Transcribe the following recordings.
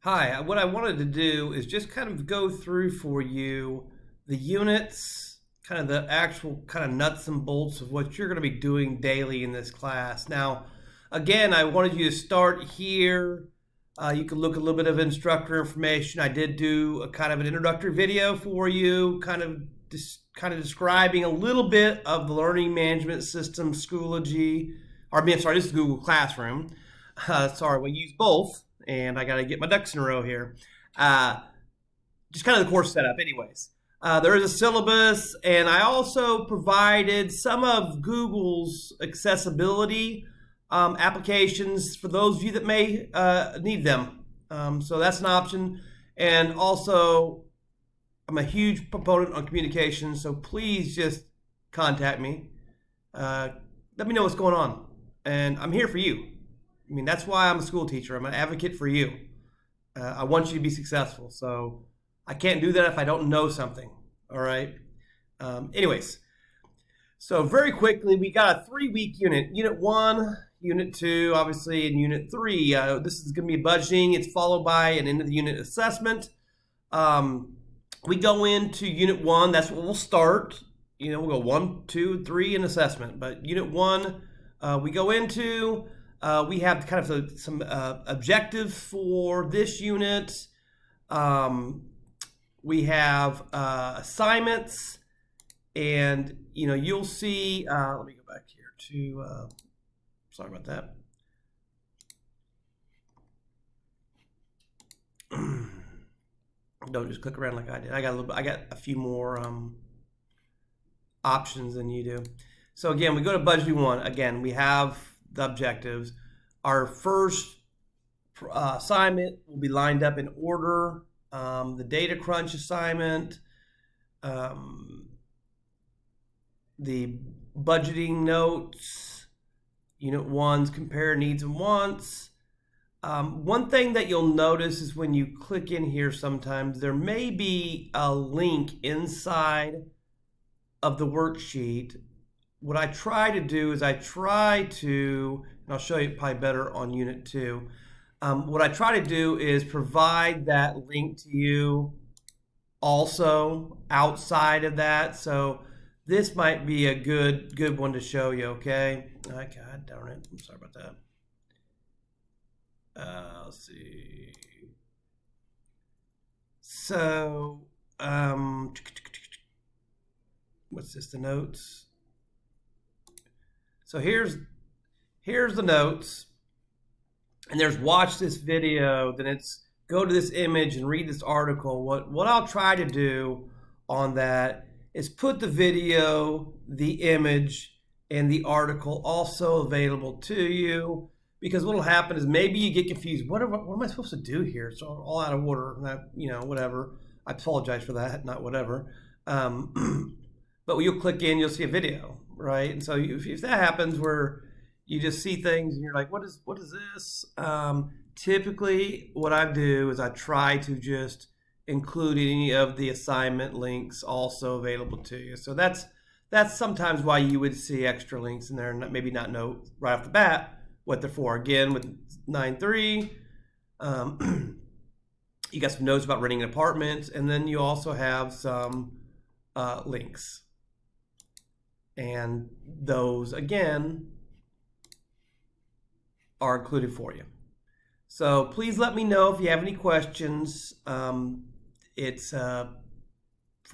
Hi, what I wanted to do is just kind of go through for you the units, kind of the actual kind of nuts and bolts of what you're going to be doing daily in this class. Now, again, I wanted you to start here. You can look a little bit of instructor information. I did do a kind of an introductory video for you, kind of describing a little bit of the learning management system, Schoology. Sorry, this is Google Classroom. Sorry, we use both, and I got to get my ducks in a row here. Uh, just kind of the course setup, anyways. There is a syllabus, and I also provided some of Google's accessibility applications for those of you that may need them. So that's an option. And also, I'm a huge proponent on communication, so please just contact me. Let me know what's going on, and I'm here for you. I mean, that's why I'm a school teacher. I'm an advocate for you. I want you to be successful. So I can't do that if I don't know something. All right. Anyways, so very quickly, we got a 3-week unit. Unit 1, Unit 2, obviously, and Unit 3. This is going to be budgeting. It's followed by an end of the unit assessment. We go into Unit 1. That's what we'll start. We'll go 1, 2, 3 in assessment. But Unit 1, we go into. We have kind of some objectives for this unit. We have assignments, and you'll see. Let me go back here to. Sorry about that. Don't just click around like I did. I got a few more options than you do. So again, we go to budgeting 1. Again, we have the objectives. Our first assignment will be lined up in order. The data crunch assignment, the budgeting notes, Unit 1's compare needs and wants. One thing that you'll notice is when you click in here sometimes, there may be a link inside of the worksheet. What I try to do is and I'll show you probably better on Unit 2. What I try to do is provide that link to you also outside of that. So this might be a good one to show you, okay? God darn it. I'm sorry about that. Let's see. So, what's this, the notes? So here's the notes, and there's watch this video, then it's go to this image and read this article. What I'll try to do on that is put the video, the image, and the article also available to you, because what'll happen is maybe you get confused. What am I supposed to do here? It's all out of order. Whatever. I apologize for that, not whatever. But when you'll click in, you'll see a video, right? And so if that happens where you just see things and you're like, what is this? Typically, what I do is I try to just include any of the assignment links also available to you. So that's sometimes why you would see extra links in there and maybe not know right off the bat what they're for. Again, with 9.3, you got some notes about renting an apartment, and then you also have some links. And those, again, are included for you. So please let me know if you have any questions. It's for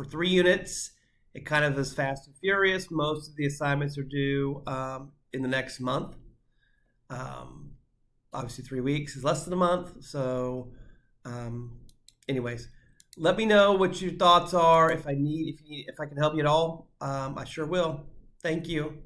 3 units. It kind of is fast and furious. Most of the assignments are due in the next month. Obviously 3 weeks is less than a month. So anyways, let me know what your thoughts are. If I can help you at all, I sure will. Thank you.